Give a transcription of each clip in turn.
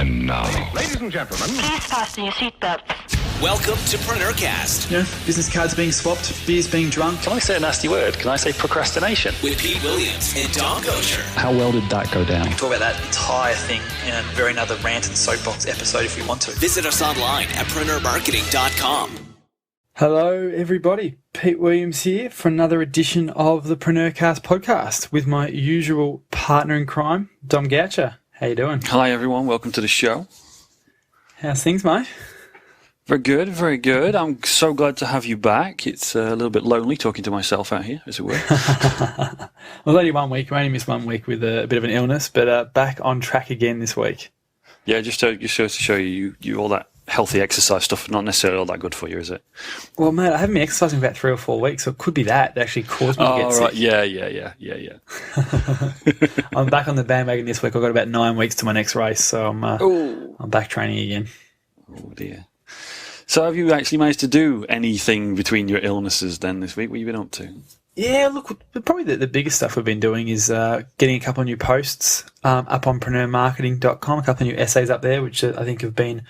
And now, ladies and gentlemen, please fasten your seatbelts. Welcome to PreneurCast. You know, business cards being swapped, beers being drunk. Can I say a nasty word? Can I say procrastination? With Pete Williams and Don Gosher. how well did that go down? We can talk about that entire thing in a very another rant and soapbox episode if we want to. Visit us online at PreneurMarketing.com. Hello, everybody. Pete Williams here for another edition of the PreneurCast podcast with my usual partner in crime, Dom Goucher. How you doing? Hi, everyone. Welcome to the show. How's things, mate? Very good, very good. I'm so glad to have you back. It's a little bit lonely talking to myself out here, as it were. Well, only 1 week. I only missed 1 week with a bit of an illness, but back on track again this week. Yeah, just to show you all that healthy exercise stuff, not necessarily all that good for you, is it? Well, mate, I haven't been exercising for about 3 or 4 weeks, so it could be that actually caused me to get sick. Right. Yeah. I'm back on the bandwagon this week. I've got about 9 weeks to my next race, so I'm back training again. Oh, dear. So have you actually managed to do anything between your illnesses then this week? What have you been up to? Yeah, look, probably the biggest stuff we've been doing is getting a couple of new posts up on PreneurMarketing.com, a couple of new essays up there, which I think have been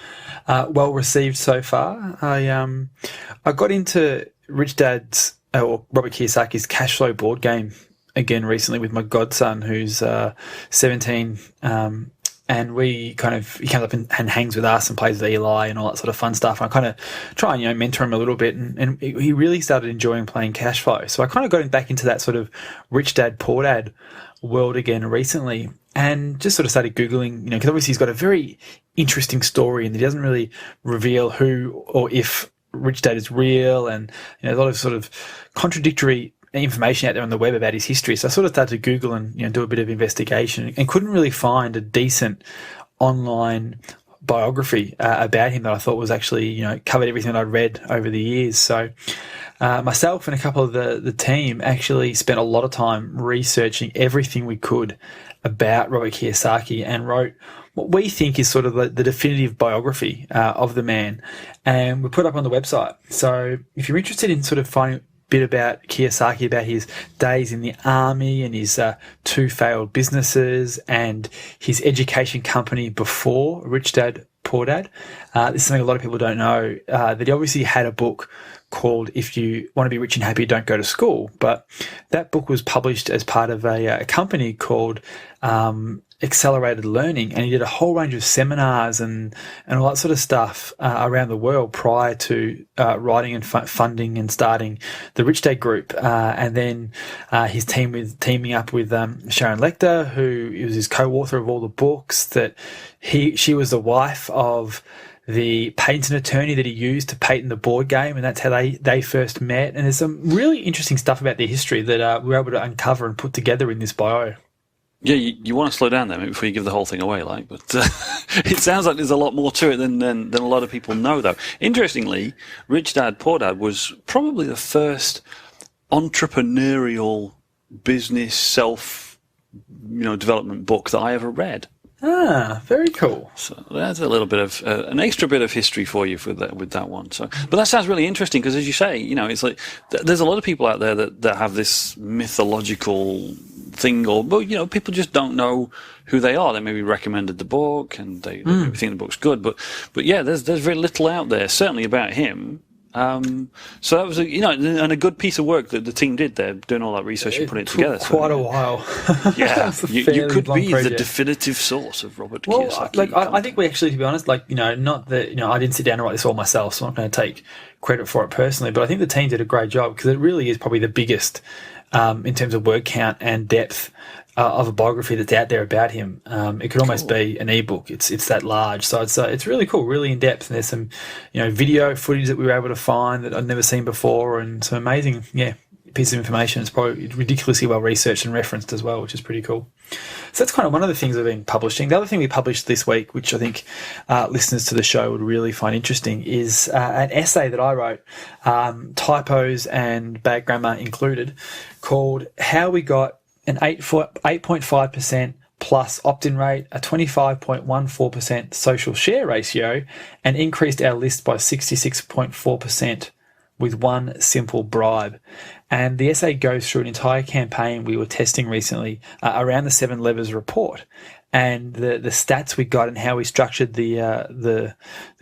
well received so far. I got into Rich Dad's, or Robert Kiyosaki's cash flow board game again recently with my godson, who's 17, and he comes up and hangs with us and plays with Eli and all that sort of fun stuff. And I kind of try and, mentor him a little bit. And he really started enjoying playing cash flow. So I kind of got him back into that sort of Rich Dad, Poor Dad world again recently. And just sort of started Googling, because obviously he's got a very interesting story and he doesn't really reveal who or if Rich Dad is real. And, a lot of sort of contradictory information out there on the web about his history. So I sort of started to Google and do a bit of investigation and couldn't really find a decent online biography about him that I thought was actually, covered everything that I'd read over the years. So myself and a couple of the team actually spent a lot of time researching everything we could about Robert Kiyosaki and wrote what we think is sort of the definitive biography of the man. And we put it up on the website. So if you're interested in sort of finding bit about Kiyosaki, about his days in the army and his 2 failed businesses and his education company before Rich Dad, Poor Dad. This is something a lot of people don't know, that he obviously had a book called If You Want to Be Rich and Happy, Don't Go to School. But that book was published as part of a company called Accelerated Learning, and he did a whole range of seminars and all that sort of stuff around the world prior to writing and funding and starting the Rich Dad Group, and then his teaming up with Sharon Lechter, who was his co-author of all the books. That she was the wife of the patent attorney that he used to patent the board game, and that's how they first met. And there's some really interesting stuff about their history that we were able to uncover and put together in this bio. Yeah, you want to slow down there before you give the whole thing away, but it sounds like there's a lot more to it than a lot of people know, though. Interestingly, Rich Dad, Poor Dad was probably the first entrepreneurial business development book that I ever read. Ah, very cool. So that's a little bit of an extra bit of history for you with that one. So, but that sounds really interesting because, as you say, it's like there's a lot of people out there that have this mythological thing, or people just don't know who they are. They maybe recommended the book and they maybe think the book's good, but yeah, there's very little out there certainly about him. So that was a good piece of work that the team did there, doing all that research and putting it together. Quite a while. Yeah, you could be the definitive source of Robert Kiyosaki. I think we actually, to be honest, not that I didn't sit down and write this all myself, so I'm not going to take credit for it personally. But I think the team did a great job because it really is probably the biggest in terms of word count and depth of a biography that's out there about him. It could almost be an ebook. It's that large, so it's really cool, really in depth. And there's some video footage that we were able to find that I'd never seen before, and some amazing piece of information. It's probably ridiculously well researched and referenced as well, which is pretty cool. So that's kind of one of the things we've been publishing. The other thing we published this week, which I think listeners to the show would really find interesting, is an essay that I wrote, typos and bad grammar included, called How We Got an 8.5% plus opt-in rate, a 25.14% social share ratio, and increased our list by 66.4% with one simple bribe. And the essay goes through an entire campaign we were testing recently around the 7 Levers report. and the stats we got and how we structured the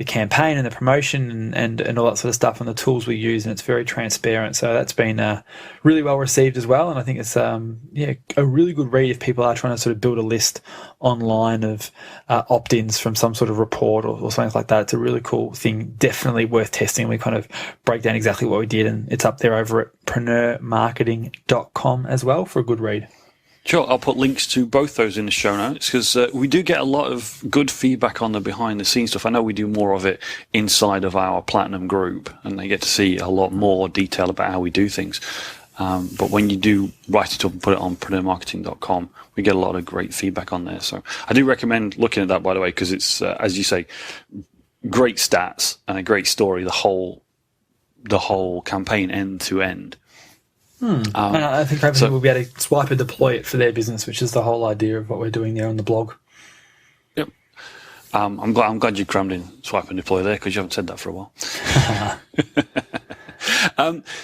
campaign and the promotion and all that sort of stuff and the tools we use, and it's very transparent. So that's been really well received as well, and I think it's a really good read if people are trying to sort of build a list online of opt-ins from some sort of report or something like that. It's a really cool thing, definitely worth testing. We kind of break down exactly what we did, and it's up there over at PreneurMarketing.com as well for a good read. Sure, I'll put links to both those in the show notes because we do get a lot of good feedback on the behind-the-scenes stuff. I know we do more of it inside of our Platinum group, and they get to see a lot more detail about how we do things. But when you do write it up and put it on PreneurMarketing.com, we get a lot of great feedback on there. So I do recommend looking at that, by the way, because it's, as you say, great stats and a great story, the whole campaign end to end. And I think hopefully we'll be able to swipe and deploy it for their business, which is the whole idea of what we're doing there on the blog. Yep. I'm glad you crammed in swipe and deploy there because you haven't said that for a while.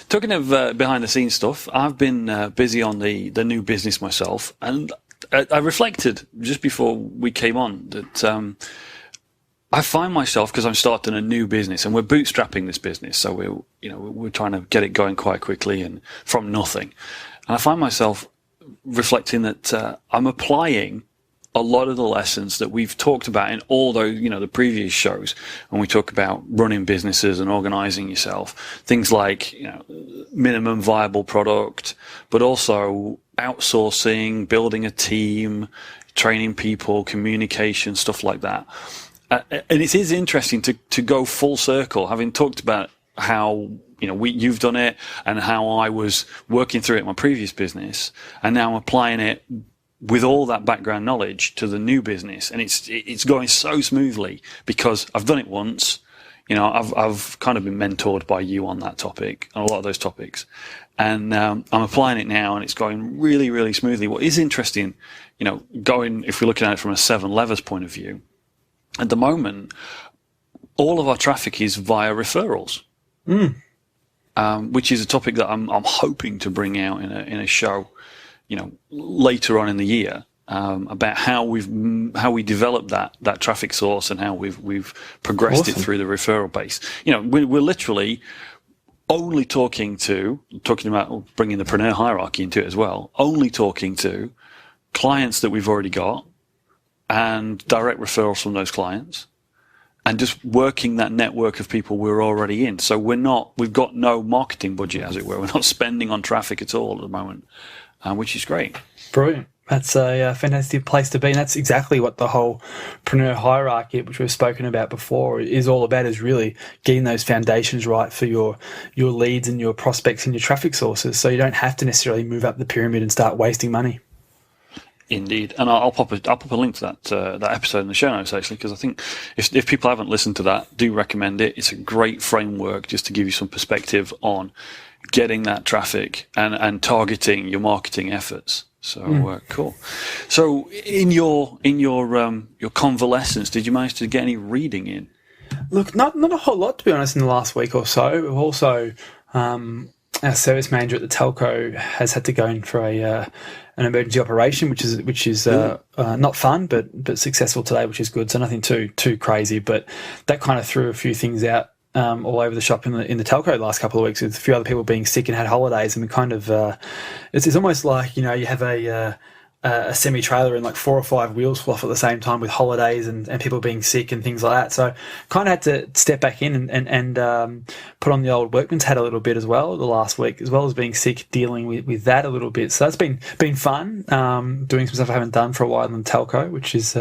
Talking of behind the scenes stuff, I've been busy on the new business myself, and I reflected just before we came on that I find myself, because I'm starting a new business and we're bootstrapping this business, so we're trying to get it going quite quickly and from nothing. And I find myself reflecting that I'm applying a lot of the lessons that we've talked about in all those, the previous shows when we talk about running businesses and organizing yourself. Things like, minimum viable product, but also outsourcing, building a team, training people, communication, stuff like that. And it is interesting to go full circle, having talked about how you've done it and how I was working through it in my previous business, and now I'm applying it with all that background knowledge to the new business, and it's going so smoothly because I've done it once. I've kind of been mentored by you on that topic, on a lot of those topics, and I'm applying it now, and it's going really, really smoothly. What is interesting, if we're looking at it from a 7 levers point of view. At the moment, all of our traffic is via referrals, which is a topic that I'm hoping to bring out in a show, later on in the year, about how we develop that traffic source and how we've progressed it through the referral base. We're literally only talking about bringing the Preneur hierarchy into it as well. Only talking to clients that we've already got, and direct referrals from those clients, and just working that network of people we're already in. So we've got no marketing budget, as it were. We're not spending on traffic at all at the moment, which is great. Brilliant. That's a fantastic place to be. And that's exactly what the whole Preneur hierarchy, which we've spoken about before, is all about, is really getting those foundations right for your leads and your prospects and your traffic sources, so you don't have to necessarily move up the pyramid and start wasting money. Indeed, and I'll pop a link to that episode in the show notes, actually, because I think if people haven't listened to that, do recommend it. It's a great framework just to give you some perspective on getting that traffic and targeting your marketing efforts. So cool. So in your convalescence, did you manage to get any reading in? Look, not a whole lot, to be honest, in the last week or so. We've also our service manager at the telco has had to go in for an emergency operation, which is not fun, but successful today, which is good. So nothing too crazy, but that kind of threw a few things out all over the shop in the telco the last couple of weeks, with a few other people being sick and had holidays, and we kind of it's almost like you have a semi-trailer and like 4 or 5 wheels fall off at the same time with holidays and people being sick and things like that. So kind of had to step back in and put on the old workman's hat a little bit as well the last week, as well as being sick, dealing with that a little bit. So that's been fun, doing some stuff I haven't done for a while in the telco, which is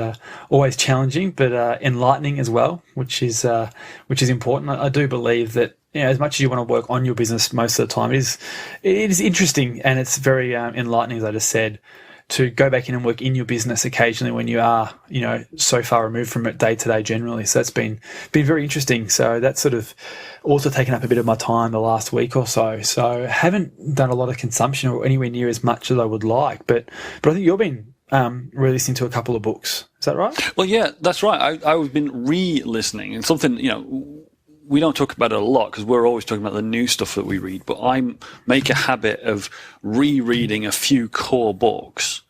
always challenging, but enlightening as well, which is important. I do believe that, as much as you want to work on your business most of the time, it is interesting, and it's very enlightening, as I just said, to go back in and work in your business occasionally when you are, so far removed from it day to day generally. So that's been very interesting. So that's sort of also taken up a bit of my time the last week or so. So haven't done a lot of consumption or anywhere near as much as I would like. But I think you've been re-listening to a couple of books. Is that right? Well, yeah, that's right. I've been re-listening, and something, we don't talk about it a lot because we're always talking about the new stuff that we read, but I make a habit of rereading a few core books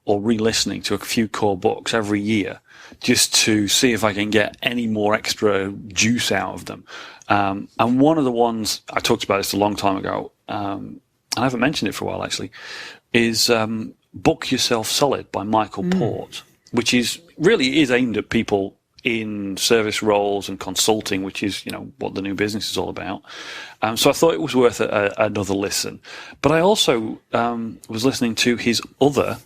or re-listening to a few core books every year just to see if I can get any more extra juice out of them. And one of the ones, I talked about this a long time ago, I haven't mentioned it for a while actually, is Book Yourself Solid by Michael Port, which is really is aimed at people in service roles and consulting, which is, what the new business is all about. So I thought it was worth another listen. But I also was listening to his other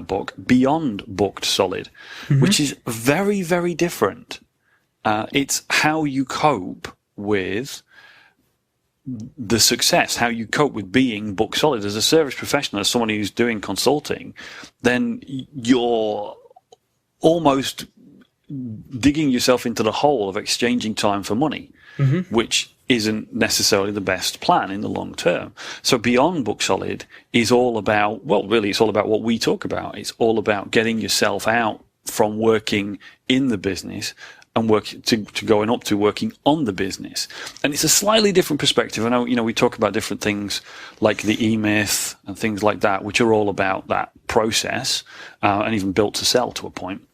book, Beyond Booked Solid, which is very, very different. It's how you cope with the success, how you cope with being book solid. As a service professional, as someone who's doing consulting, then you're almost digging yourself into the hole of exchanging time for money, which isn't necessarily the best plan in the long term. So Beyond Book Solid is all about, well, really, it's all about what we talk about. It's all about getting yourself out from working in the business and going up to working on the business. And it's a slightly different perspective. I know, we talk about different things like the E-Myth and things like that, which are all about that process, and even built to sell to a point.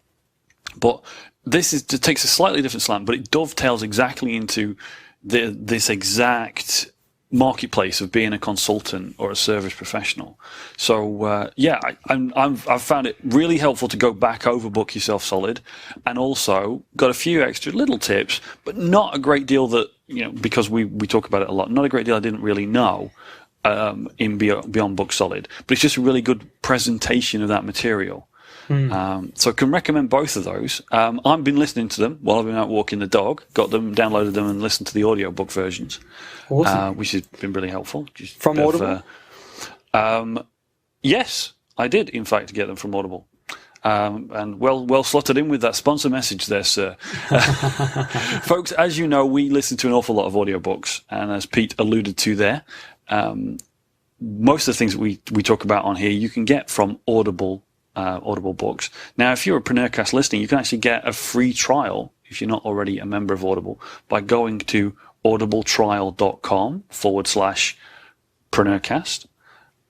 But it takes a slightly different slant, but it dovetails exactly into this exact marketplace of being a consultant or a service professional. So I've found it really helpful to go back over Book Yourself Solid, and also got a few extra little tips, but not a great deal that, because we talk about it a lot, not a great deal I didn't really know in Beyond Book Solid, but it's just a really good presentation of that material. So I can recommend both of those. I've been listening to them while I've been out walking the dog, got them, downloaded them, and listened to the audiobook versions, which has been really helpful. From Audible? Yes, I did, in fact, get them from Audible. And well slotted in with that sponsor message there, sir. Folks, as you know, we listen to an awful lot of audiobooks, and as Pete alluded to there, most of the things that we talk about on here you can get from Audible books. Now, if you're a PreneurCast listening, you can actually get a free trial if you're not already a member of Audible by going to audibletrial.com/PreneurCast.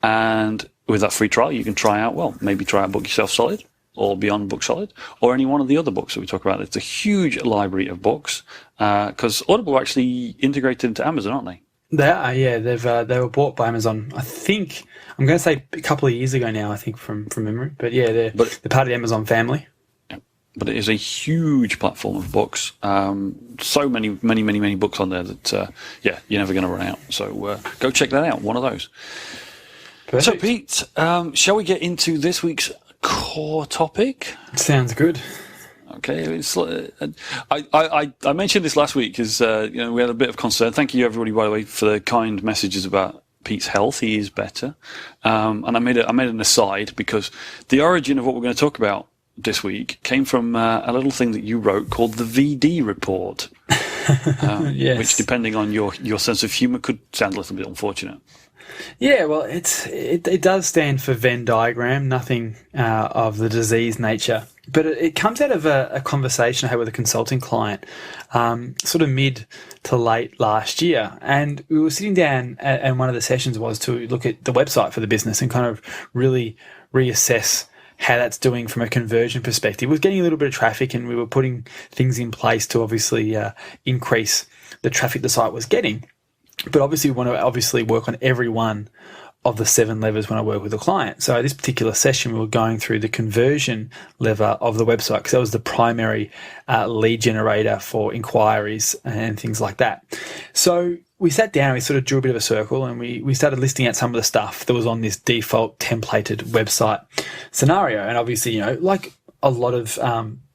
And with that free trial, you can try out Book Yourself Solid or Beyond Book Solid or any one of the other books that we talk about. It's a huge library of books because Audible are actually integrated into Amazon, aren't they? They are, yeah. They were bought by Amazon, I think, I'm going to say a couple of years ago now, I think, from memory. But yeah, they're part of the Amazon family. Yeah. But it is a huge platform of books. So many books on there that, you're never going to run out. So go check that out, one of those. Perfect. So, Pete, shall we get into this week's core topic? Sounds good. Okay, I mentioned this last week because we had a bit of concern. Thank you, everybody, by the way, for the kind messages about Pete's health. He is better, and I made an aside because the origin of what we're going to talk about this week came from a little thing that you wrote called the VD report, yes. Which, depending on your sense of humour, could sound a little bit unfortunate. Yeah, well, it does stand for Venn diagram, nothing of the disease nature. But it comes out of a conversation I had with a consulting client sort of mid to late last year. And we were sitting down, and one of the sessions was to look at the website for the business and kind of really reassess how that's doing from a conversion perspective. We're getting a little bit of traffic, and we were putting things in place to obviously increase the traffic the site was getting. But obviously, we want to work on every one of the 7 levers when I work with a client. So this particular session, we were going through the conversion lever of the website because that was the primary lead generator for inquiries and things like that. So we sat down, we sort of drew a bit of a circle, and we started listing out some of the stuff that was on this default templated website scenario. And obviously, like a lot of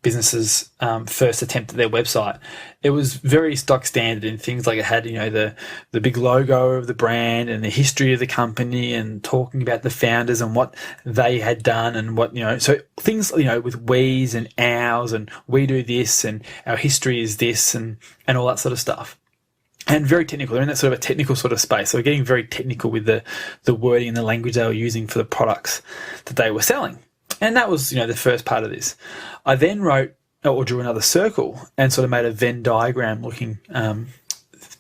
businesses' first attempt at their website, it was very stock standard in things like it had, the big logo of the brand and the history of the company and talking about the founders and what they had done and what, so things, with we's and ours and we do this and our history is this and all that sort of stuff. And very technical. They're in that sort of a technical sort of space. So we're getting very technical with the wording and the language they were using for the products that they were selling. And that was, the first part of this. I then wrote or drew another circle and sort of made a Venn diagram looking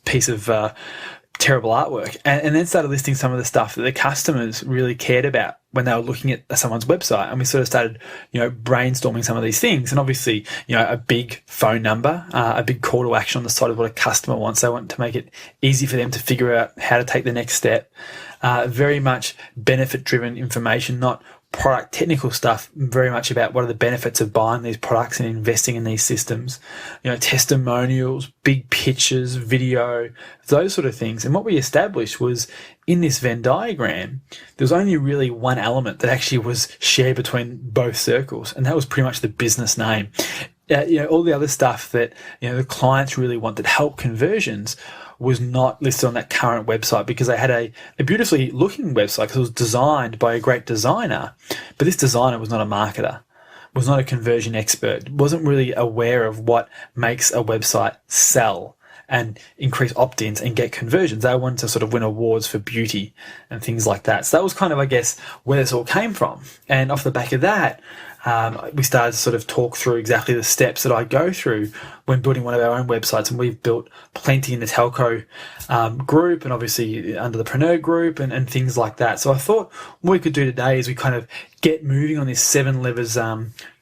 piece of terrible artwork, and then started listing some of the stuff that the customers really cared about when they were looking at someone's website, and we sort of started, brainstorming some of these things. And obviously, a big phone number, a big call to action on the side of what a customer wants. They want to make it easy for them to figure out how to take the next step. Very much benefit-driven information, not product technical stuff, very much about what are the benefits of buying these products and investing in these systems, testimonials, big pictures, video, those sort of things. And what we established was in this Venn diagram, there was only really one element that actually was shared between both circles, and that was pretty much the business name. All the other stuff that, the clients really want that help conversions was not listed on that current website, because they had a beautifully looking website because it was designed by a great designer. But this designer was not a marketer, was not a conversion expert, wasn't really aware of what makes a website sell and increase opt-ins and get conversions. They wanted to sort of win awards for beauty and things like that. So that was kind of, I guess, where this all came from. And off the back of that, we started to sort of talk through exactly the steps that I go through when building one of our own websites. And we've built plenty in the telco group, and obviously under the Preneur group and things like that. So I thought what we could do today is we kind of get moving on this 7 levers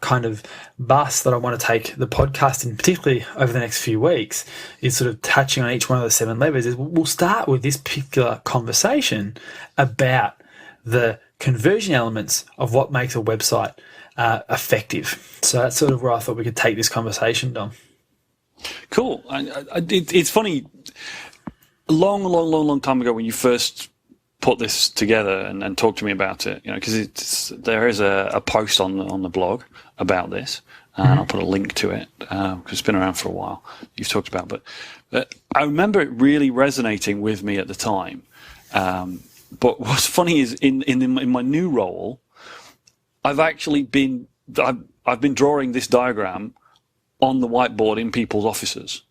kind of bus that I want to take the podcast in, particularly over the next few weeks, is sort of touching on each one of the 7 levers. We'll start with this particular conversation about the conversion elements of what makes a website effective. So that's sort of where I thought we could take this conversation, Dom. Cool. It's funny. A long time ago, when you first put this together and talked to me about it, because there is a post on the blog about this, and I'll put a link to it because it's been around for a while. You've talked about, but I remember it really resonating with me at the time. But what's funny is in my new role, I've been drawing this diagram on the whiteboard in people's offices.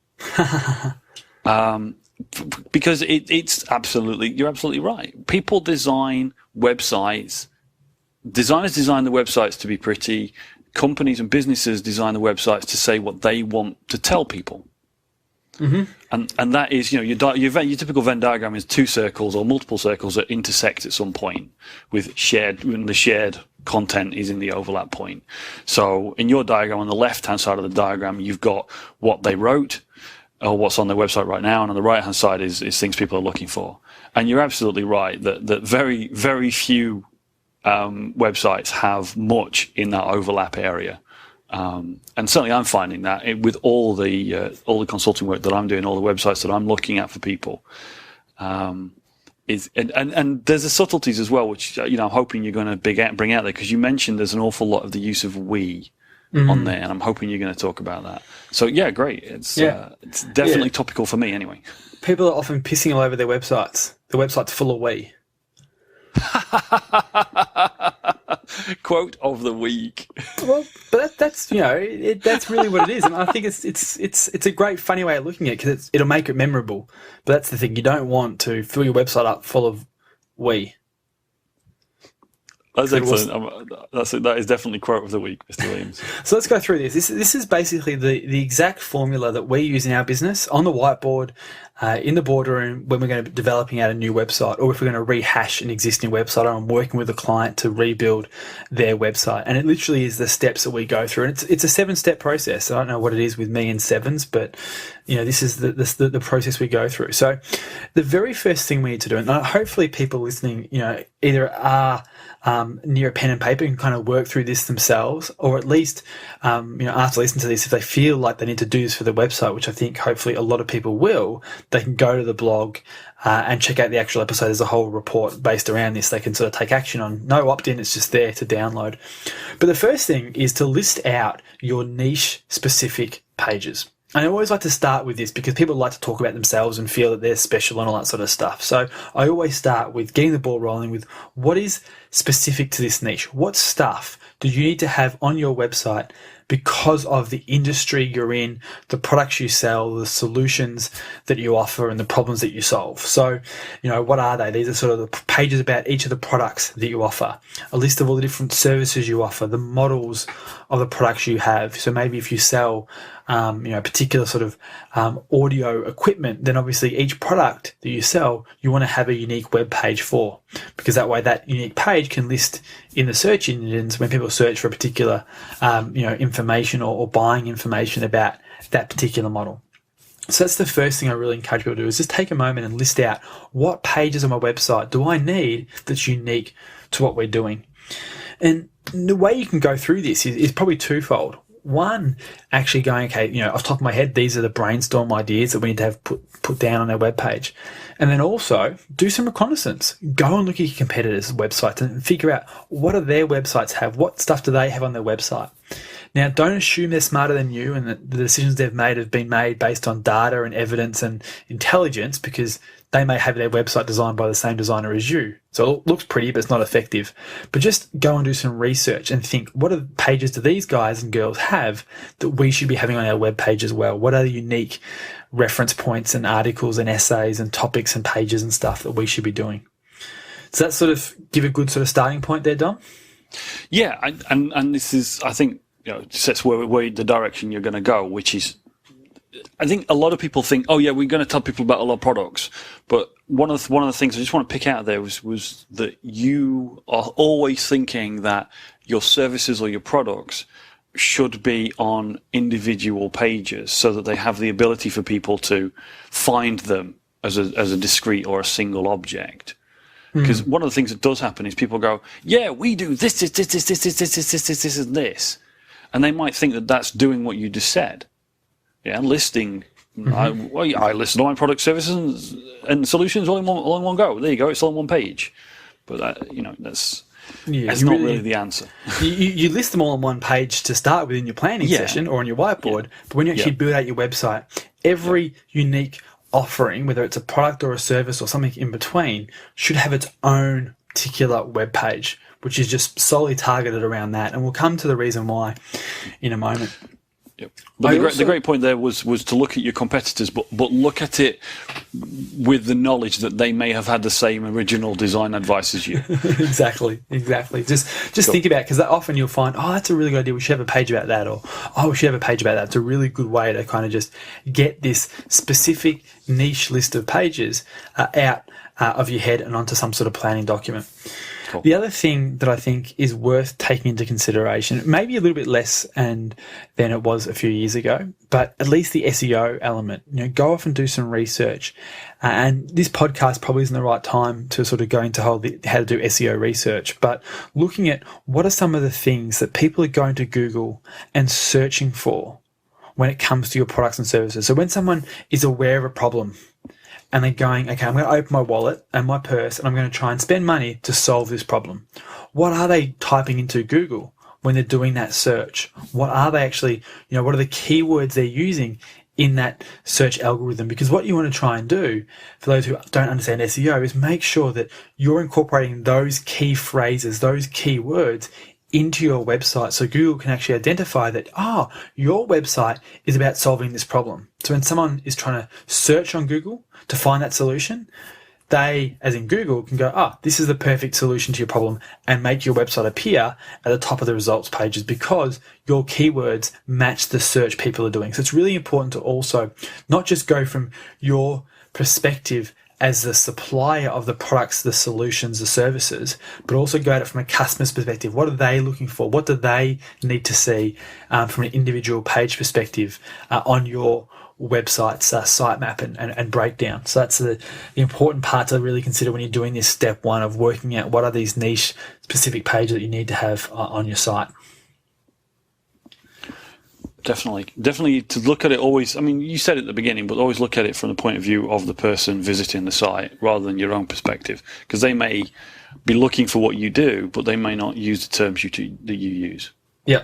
Because it's absolutely, you're absolutely right. People design websites. Designers design the websites to be pretty. Companies and businesses design the websites to say what they want to tell people. Mm-hmm. And that is, your typical Venn diagram is 2 circles or multiple circles that intersect at some point when the shared content is in the overlap point. So in your diagram, on the left-hand side of the diagram, you've got what they wrote or what's on their website right now, and on the right-hand side is things people are looking for. And you're absolutely right that very, very few websites have much in that overlap area. And certainly I'm finding that with all the consulting work that I'm doing, all the websites that I'm looking at for people, and there's the subtleties as well, which I'm hoping you're going to bring out there, because you mentioned there's an awful lot of the use of we on there, and I'm hoping you're going to talk about that. So yeah, great. It's definitely topical for me anyway. People are often pissing all over their websites. The website's full of we. Quote of the week. Well, but that's that's really what it is, and I think it's a great funny way of looking at it, because it'll make it memorable. But that's the thing, you don't want to fill your website up full of we. That's excellent. That is definitely quote of the week, Mr. Williams. So let's go through this. This is basically the exact formula that we use in our business on the whiteboard, in the boardroom, when we're going to be developing out a new website, or if we're going to rehash an existing website, or I'm working with a client to rebuild their website. And it literally is the steps that we go through. And it's a 7-step process. I don't know what it is with me in sevens, but this is the process we go through. So the very first thing we need to do, and hopefully people listening, either are near a pen and paper and kind of work through this themselves, or at least, after listening to this, if they feel like they need to do this for the website, which I think hopefully a lot of people will, they can go to the blog and check out the actual episode. There's a whole report based around this they can sort of take action on. No opt-in, it's just there to download. But the first thing is to list out your niche specific pages. And I always like to start with this because people like to talk about themselves and feel that they're special and all that sort of stuff. So I always start with getting the ball rolling with what is specific to this niche. What stuff do you need to have on your website because of the industry you're in, the products you sell, the solutions that you offer, and the problems that you solve? So, what are they? These are sort of the pages about each of the products that you offer, a list of all the different services you offer, the models of the products you have. So maybe if you sell particular sort of audio equipment, then obviously each product that you sell, you want to have a unique web page for, because that way that unique page page can list in the search engines when people search for a particular, information or buying information about that particular model. So that's the first thing I really encourage people to do, is just take a moment and list out what pages on my website do I need that's unique to what we're doing. And the way you can go through this is probably twofold. One, actually going, okay, off the top of my head, these are the brainstorm ideas that we need to have put down on our webpage. And then also do some reconnaissance. Go and look at your competitors' websites and figure out what do their websites have, what stuff do they have on their website. Now, don't assume they're smarter than you and that the decisions they've made have been made based on data and evidence and intelligence, because they may have their website designed by the same designer as you. So it looks pretty, but it's not effective. But just go and do some research and think, what are pages do these guys and girls have that we should be having on our web page as well? What are the unique reference points and articles and essays and topics and pages and stuff that we should be doing? Does that sort of give a good sort of starting point there, Dom? Yeah, and this is, I think, sets where the direction you're going to go, which is, I think a lot of people think, oh yeah, we're going to tell people about a lot of products, but one of the things I just want to pick out there was that you are always thinking that your services or your products should be on individual pages so that they have the ability for people to find them as a discrete or a single object. Because one of the things that does happen is people go, yeah, we do this, and this. And they might think that that's doing what you just said. Yeah, listing. I listed all my product, services, and solutions all in one go. There you go. It's all on one page. But that's not really the answer. You list them all on one page to start with in your planning session or on your whiteboard. But when you actually build out your website, every unique offering, whether it's a product or a service or something in between, should have its own particular web page, which is just solely targeted around that. And we'll come to the reason why in a moment. Yep. But the great point there was to look at your competitors, but look at it with the knowledge that they may have had the same original design advice as you. Exactly. Just think about it, because often you'll find, oh, that's a really good idea. We should have a page about that, or oh, we should have a page about that. It's a really good way to kind of just get this specific niche list of pages out of your head and onto some sort of planning document. Cool. The other thing that I think is worth taking into consideration, maybe a little bit less than it was a few years ago, but at least the SEO element, go off and do some research. And this podcast probably isn't the right time to sort of go into how to do SEO research, but looking at what are some of the things that people are going to Google and searching for when it comes to your products and services. So when someone is aware of a problem, and they're going, okay, I'm going to open my wallet and my purse and I'm going to try and spend money to solve this problem. What are they typing into Google when they're doing that search? What are they actually, what are the keywords they're using in that search algorithm? Because what you want to try and do, for those who don't understand SEO, is make sure that you're incorporating those key phrases, those key words into your website, so Google can actually identify that, your website is about solving this problem. So when someone is trying to search on Google to find that solution, they, as in Google, can go, this is the perfect solution to your problem, and make your website appear at the top of the results pages because your keywords match the search people are doing. So it's really important to also not just go from your perspective as the supplier of the products, the solutions, the services, but also go at it from a customer's perspective. What are they looking for? What do they need to see from an individual page perspective on your website's sitemap and breakdown? So that's the important part to really consider when you're doing this step one of working out what are these niche specific pages that you need to have on your site. Definitely to look at it always, I mean, you said it at the beginning, but always look at it from the point of view of the person visiting the site rather than your own perspective, because they may be looking for what you do, but they may not use the terms that you use. Yeah.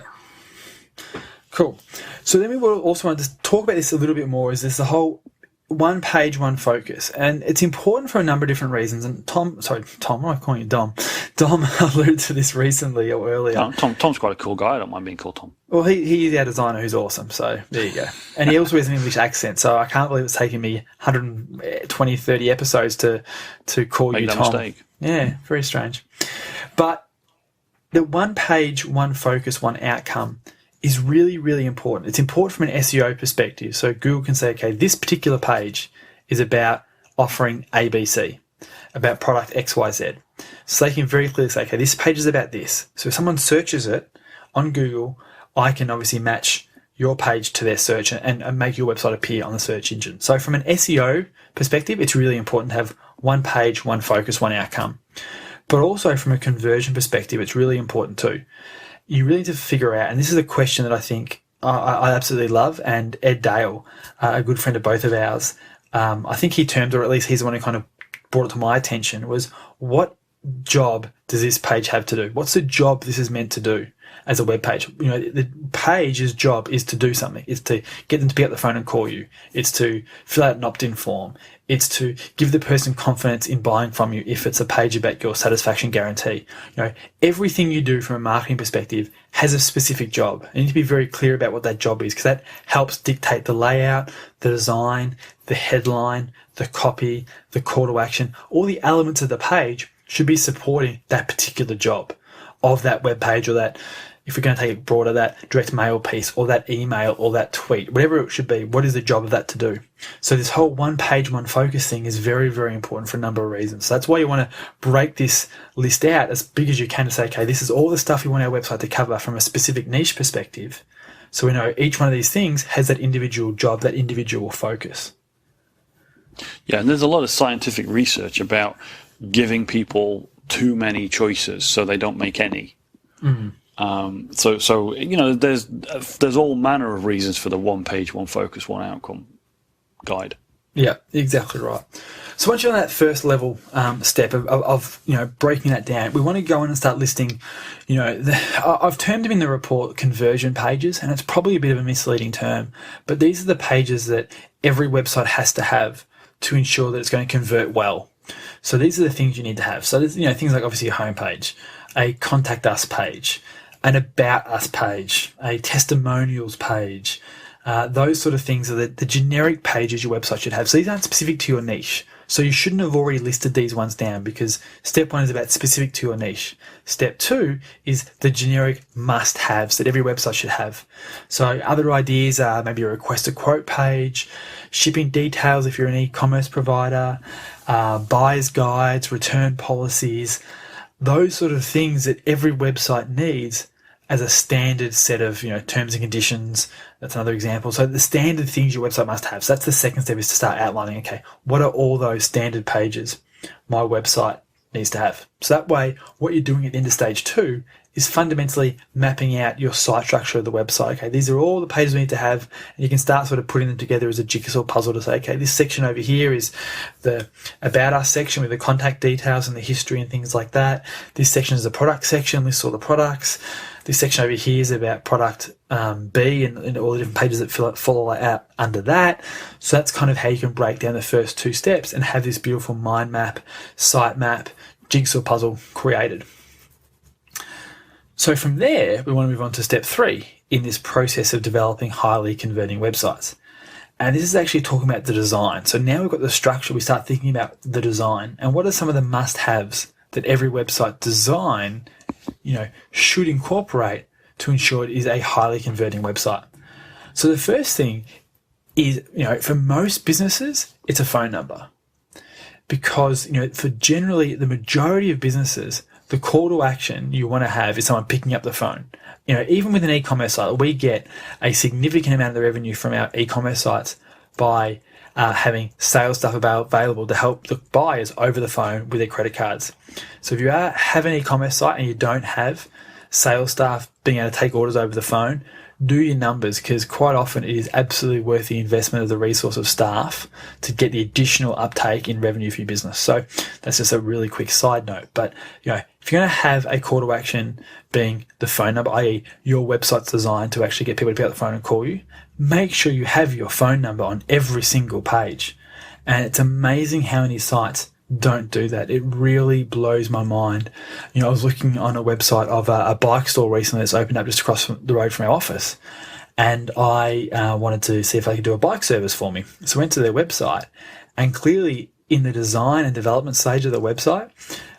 Cool. So then we will also want to talk about this a little bit more, is this the whole one page, one focus. And it's important for a number of different reasons. And Tom, why am I calling you Dom? Dom alluded to this recently or earlier. Tom's quite a cool guy. I don't mind being called Tom. Well, he's our designer who's awesome. So there you go. And he also has an English accent. So I can't believe it's taken me 120, 30 episodes to call Make you that Tom. Mistake. Yeah, very strange. But the one page, one focus, one outcome is really, really important. It's important from an SEO perspective. So Google can say, okay, this particular page is about offering ABC. about product XYZ. So they can very clearly say, okay, this page is about this. So if someone searches it on Google, I can obviously match your page to their search and make your website appear on the search engine. So from an SEO perspective, it's really important to have one page, one focus, one outcome. But also from a conversion perspective, it's really important too. You really need to figure out, and this is a question that I think I absolutely love, and Ed Dale, a good friend of both of ours, I think he termed, or at least he's the one who kind of brought it to my attention, was what job does this page have to do? What's the job this is meant to do as a web page? You know, the page's job is to do something. It's to get them to pick up the phone and call you. It's to fill out an opt-in form. It's to give the person confidence in buying from you if it's a page about your satisfaction guarantee. You know, everything you do from a marketing perspective has a specific job. And you need to be very clear about what that job is, because that helps dictate the layout, the design, the headline, the copy, the call to action. All the elements of the page should be supporting that particular job of that web page, or that, if we're going to take it broader, that direct mail piece or that email or that tweet, whatever it should be. What is the job of that to do? So this whole one page, one focus thing is very, very important for a number of reasons. So that's why you want to break this list out as big as you can to say, okay, this is all the stuff you want our website to cover from a specific niche perspective. So we know each one of these things has that individual job, that individual focus. Yeah, and there's a lot of scientific research about giving people too many choices so they don't make any. So you know, there's all manner of reasons for the one page, one focus, one outcome guide. Yeah, exactly right. So once you're on that first level step of you know, breaking that down, we want to go in and start listing, you know, I've termed them in the report conversion pages, and it's probably a bit of a misleading term, but these are the pages that every website has to have to ensure that it's going to convert well. So these are the things you need to have. So there's, you know, things like obviously a homepage, a contact us page, an about us page, a testimonials page. Those sort of things are the generic pages your website should have. So these aren't specific to your niche. So you shouldn't have already listed these ones down, because step one is about specific to your niche. Step two is the generic must-haves that every website should have. So other ideas are maybe a request a quote page, shipping details if you're an e-commerce provider, buyer's guides, return policies, those sort of things that every website needs as a standard set of, you know, terms and conditions. That's another example. So the standard things your website must have. So that's the second step, is to start outlining, okay, what are all those standard pages my website needs to have? So that way, what you're doing at the end of stage two is fundamentally mapping out your site structure of the website. Okay, these are all the pages we need to have, and you can start sort of putting them together as a jigsaw puzzle to say, okay, this section over here is the About Us section with the contact details and the history and things like that. This section is the product section, lists all the products. This section over here is about product B and all the different pages that follow out under that. So that's kind of how you can break down the first two steps and have this beautiful mind map, site map, jigsaw puzzle created. So from there, we want to move on to step three in this process of developing highly converting websites. And this is actually talking about the design. So now we've got the structure, we start thinking about the design and what are some of the must-haves that every website design, you know, should incorporate to ensure it is a highly converting website. So the first thing is, you know, for most businesses, it's a phone number. Because, you know, for generally the majority of businesses, the call to action you want to have is someone picking up the phone. You know, even with an e-commerce site, we get a significant amount of the revenue from our e-commerce sites by having sales staff available to help the buyers over the phone with their credit cards. So if you have an e-commerce site and you don't have sales staff being able to take orders over the phone, do your numbers, because quite often it is absolutely worth the investment of the resource of staff to get the additional uptake in revenue for your business. So that's just a really quick side note. But, you know, if you're going to have a call to action being the phone number, i.e. your website's designed to actually get people to pick up the phone and call you, make sure you have your phone number on every single page. And it's amazing how many sites don't do that. It really blows my mind. You know, I was looking on a website of a bike store recently that's opened up just across the road from our office, and I wanted to see if they could do a bike service for me. So I went to their website, and clearly in the design and development stage of the website,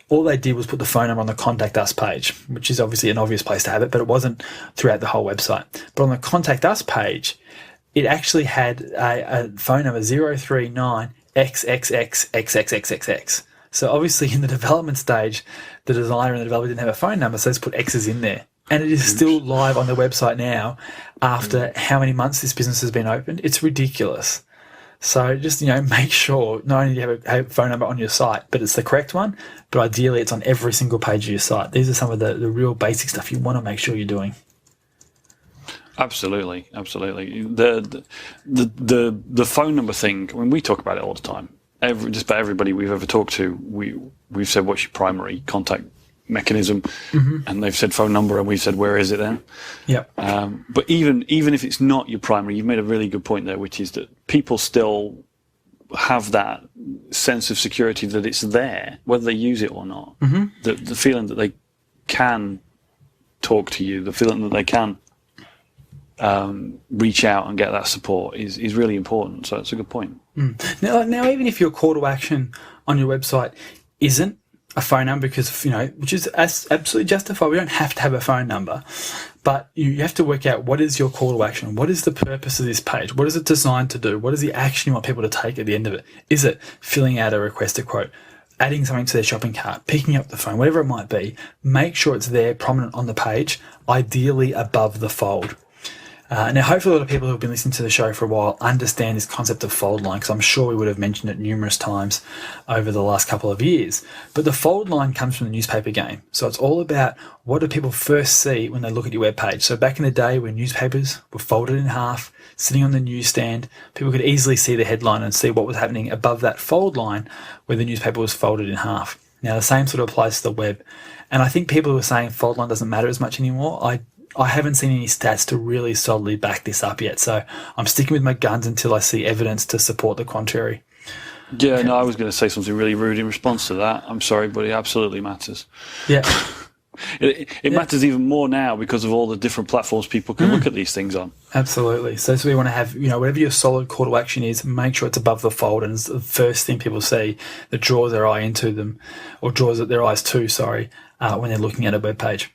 all they did was put the phone number on the Contact Us page, which is obviously an obvious place to have it, but it wasn't throughout the whole website. But on the Contact Us page, it actually had a phone number 039XXXXXXXX. So obviously in the development stage, the designer and the developer didn't have a phone number, so let's put X's in there. And it is still live on their website now after how many months this business has been opened. It's ridiculous. So just, make sure not only do you have a phone number on your site, but it's the correct one, but ideally it's on every single page of your site. These are some of the real basic stuff you want to make sure you're doing. Absolutely. The phone number thing, we talk about it all the time. Just about everybody we've ever talked to, we've said, what's your primary contact mechanism? And they've said phone number, and we've said, where is it then? Yep. But even if it's not your primary, you've made a really good point there, which is that people still have that sense of security that it's there, whether they use it or not. The feeling that they can talk to you, the feeling that they can reach out and get that support is really important. So it's a good point. Now, even if your call to action on your website isn't a phone number, because which is absolutely justified. We don't have to have a phone number, but you have to work out what is your call to action. What is the purpose of this page? What is it designed to do? What is the action you want people to take at the end of it? Is it filling out a request a quote, adding something to their shopping cart, picking up the phone, whatever it might be? Make sure it's there, prominent on the page, ideally above the fold. Now, hopefully a lot of people who have been listening to the show for a while understand this concept of fold line, because I'm sure we would have mentioned it numerous times over the last couple of years. But the fold line comes from the newspaper game. So it's all about what do people first see when they look at your webpage. So back in the day when newspapers were folded in half, sitting on the newsstand, people could easily see the headline and see what was happening above that fold line where the newspaper was folded in half. Now, the same sort of applies to the web. And I think people who are saying fold line doesn't matter as much anymore, I haven't seen any stats to really solidly back this up yet. So I'm sticking with my guns until I see evidence to support the contrary. Yeah, no, I was going to say something really rude in response to that. I'm sorry, but it absolutely matters. Yeah. It matters even more now because of all the different platforms people can look at these things on. Absolutely. So we want to have, whatever your solid call to action is, make sure it's above the fold, and it's the first thing people see that draws their eye into them, or draws their eyes to, when they're looking at a web page.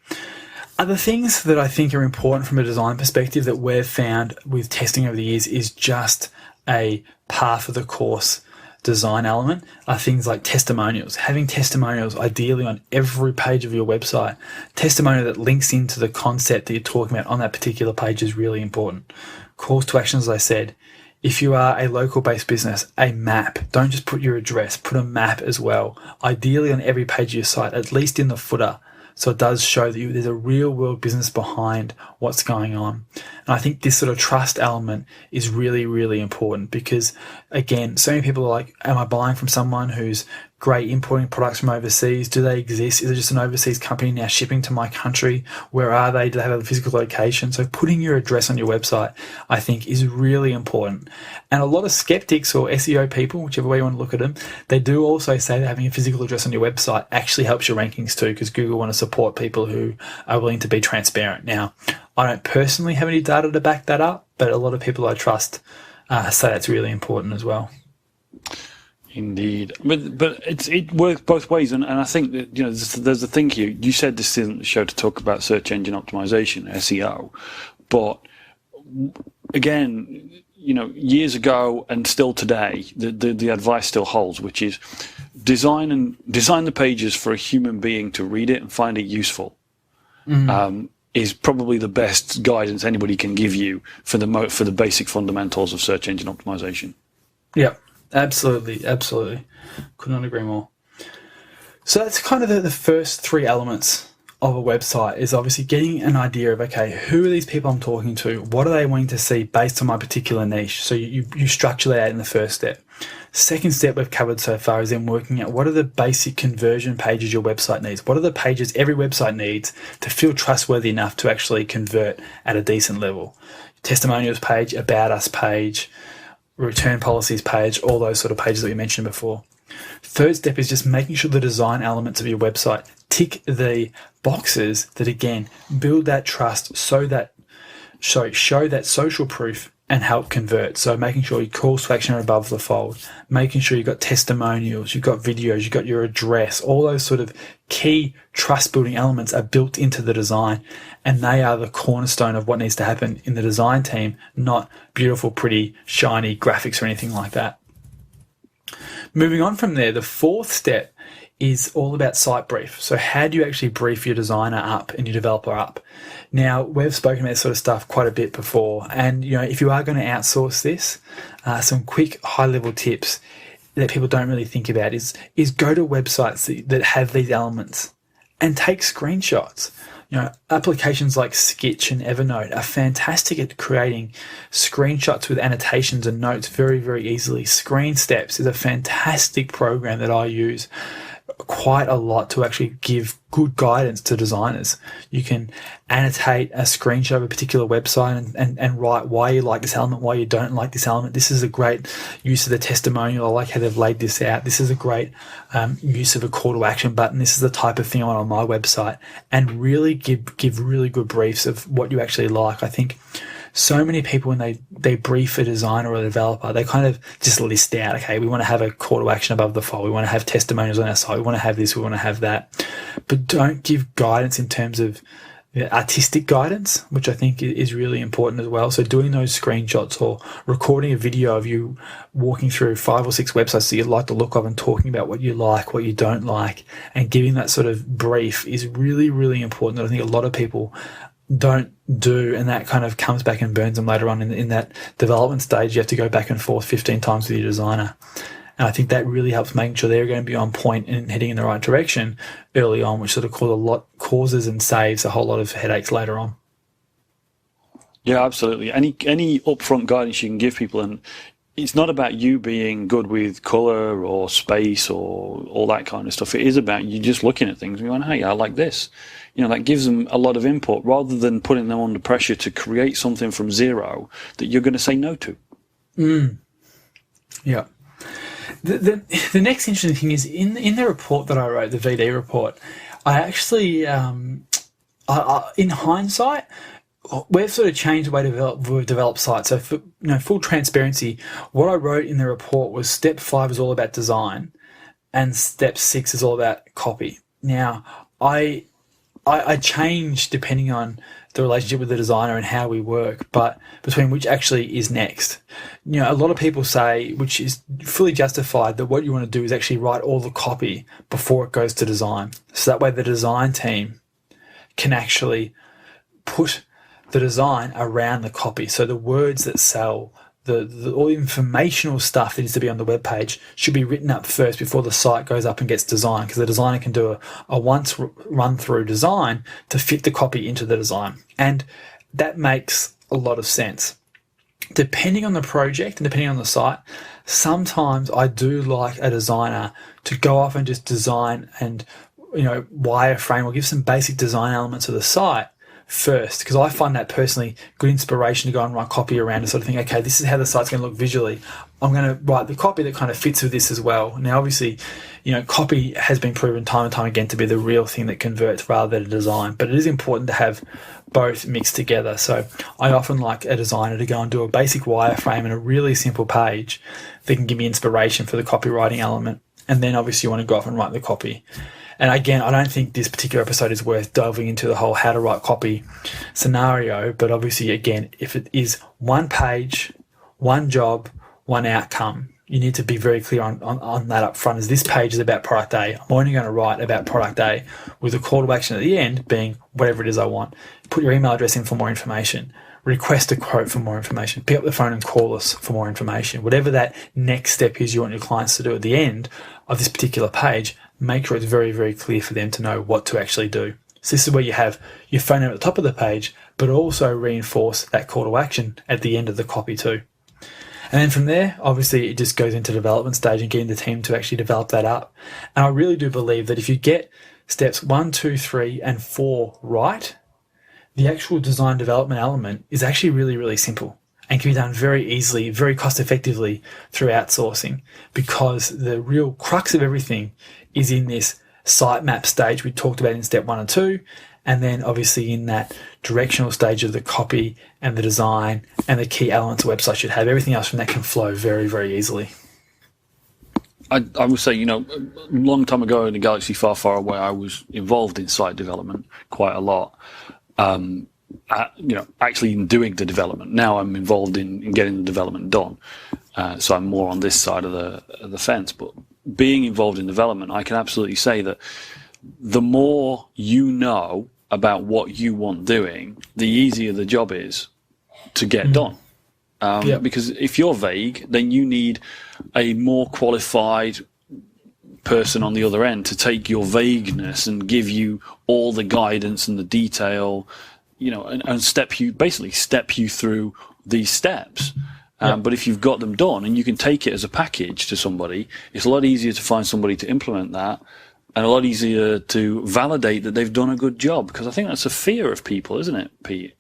Other things that I think are important from a design perspective that we've found with testing over the years is just a par for the course design element are things like testimonials. Having testimonials ideally on every page of your website. Testimonial that links into the concept that you're talking about on that particular page is really important. Calls to action, as I said. If you are a local-based business, a map. Don't just put your address, put a map as well. Ideally on every page of your site, at least in the footer. So it does show that there's a real world business behind what's going on. And I think this sort of trust element is really, really important because, again, so many people are like, am I buying from someone who's great importing products from overseas? Do they exist? Is it just an overseas company now shipping to my country? Where are they? Do they have a physical location? So putting your address on your website, I think, is really important. And a lot of skeptics or SEO people, whichever way you want to look at them, they do also say that having a physical address on your website actually helps your rankings too, because Google want to support people who are willing to be transparent. Now, I don't personally have any data to back that up, but a lot of people I trust say that's really important as well. Indeed, but it works both ways, and I think that there's a thing here. You said this isn't the show to talk about search engine optimization, SEO, but again, years ago and still today, the advice still holds, which is design the pages for a human being to read it and find it useful. Is probably the best guidance anybody can give you for the basic fundamentals of search engine optimization. Yeah. Absolutely. Could not agree more. So that's kind of the first three elements of a website is obviously getting an idea of, okay, who are these people I'm talking to? What are they wanting to see based on my particular niche? So you structure that out in the first step. Second step we've covered so far is then working out what are the basic conversion pages your website needs? What are the pages every website needs to feel trustworthy enough to actually convert at a decent level? Testimonials page, about us page, return policies page, all those sort of pages that we mentioned before. Third step is just making sure the design elements of your website tick the boxes that, again, build that trust show that social proof and help convert. So making sure your calls to action are above the fold, making sure you've got testimonials, you've got videos, you've got your address, all those sort of key trust building elements are built into the design, and they are the cornerstone of what needs to happen in the design team, not beautiful, pretty, shiny graphics or anything like that. Moving on from there, the fourth step is all about site brief. So how do you actually brief your designer up and your developer up? Now, we've spoken about this sort of stuff quite a bit before, and if you are going to outsource this, some quick high-level tips that people don't really think about is go to websites that have these elements and take screenshots. Applications like Sketch and Evernote are fantastic at creating screenshots with annotations and notes very, very easily. Screen Steps is a fantastic program that I use quite a lot to actually give good guidance to designers. You can annotate a screenshot of a particular website and write why you like this element, why you don't like this element. This is a great use of the testimonial. I like how they've laid this out. This is a great use of a call to action button. This is the type of thing I want on my website, and really give really good briefs of what you actually like. I think so many people, when they brief a designer or a developer, they kind of just list out, okay, we want to have a call to action above the fold. We want to have testimonials on our site. We want to have this. We want to have that. But don't give guidance in terms of artistic guidance, which I think is really important as well. So doing those screenshots or recording a video of you walking through 5 or 6 websites that you like the look of and talking about what you like, what you don't like, and giving that sort of brief is really, really important. I think a lot of people don't do, and that kind of comes back and burns them later on in that development stage. You have to go back and forth 15 times with your designer, and I think that really helps making sure they're going to be on point and heading in the right direction early on, which sort of causes and saves a whole lot of headaches later on. Yeah, absolutely. Any upfront guidance you can give people, and it's not about you being good with color or space or all that kind of stuff. It is about you just looking at things and going, hey, I like this. That gives them a lot of input rather than putting them under pressure to create something from zero that you're going to say no to. Yeah. The next interesting thing is in the report that I wrote, the VD report, I actually, in hindsight, we've sort of changed the way we've developed sites. So for full transparency, what I wrote in the report was step 5 is all about design and step 6 is all about copy. Now, I change depending on the relationship with the designer and how we work, but between which actually is next. A lot of people say, which is fully justified, that what you want to do is actually write all the copy before it goes to design. So that way the design team can actually put the design around the copy. So the words that sell, all the informational stuff that needs to be on the web page should be written up first before the site goes up and gets designed, because the designer can do a once run through design to fit the copy into the design. And that makes a lot of sense. Depending on the project and depending on the site, sometimes I do like a designer to go off and just design and wireframe or give some basic design elements of the site first, because I find that personally good inspiration to go and write copy around and sort of think, okay, this is how the site's going to look visually. I'm going to write the copy that kind of fits with this as well. Now, obviously, copy has been proven time and time again to be the real thing that converts rather than design, but it is important to have both mixed together. So I often like a designer to go and do a basic wireframe and a really simple page that can give me inspiration for the copywriting element. And then obviously you want to go off and write the copy. And again, I don't think this particular episode is worth delving into the whole how to write copy scenario, but obviously, again, if it is one page, one job, one outcome, you need to be very clear on that up front. As this page is about product A, I'm only going to write about product A with a call to action at the end being whatever it is I want. Put your email address in for more information. Request a quote for more information. Pick up the phone and call us for more information. Whatever that next step is you want your clients to do at the end of this particular page, make sure it's very, very clear for them to know what to actually do. So this is where you have your phone number at the top of the page, but also reinforce that call to action at the end of the copy too. And then from there, obviously, it just goes into development stage and getting the team to actually develop that up. And I really do believe that if you get steps 1, 2, 3, and 4 right, the actual design development element is actually really, really simple and can be done very easily, very cost effectively through outsourcing, because the real crux of everything is in this sitemap stage we talked about in step 1 and 2, and then obviously in that directional stage of the copy and the design and the key elements a website should have. Everything else from that can flow very, very easily. I would say, a long time ago in a galaxy far, far away, I was involved in site development quite a lot. Actually in doing the development. Now I'm involved in getting the development done. So I'm more on this side of the fence. But being involved in development, I can absolutely say that the more you know about what you want doing, the easier the job is to get done. Because if you're vague, then you need a more qualified person on the other end to take your vagueness and give you all the guidance and the detail, and step you through these steps. But if you've got them done and you can take it as a package to somebody, it's a lot easier to find somebody to implement that, and a lot easier to validate that they've done a good job. Because I think that's a fear of people, isn't it, Pete?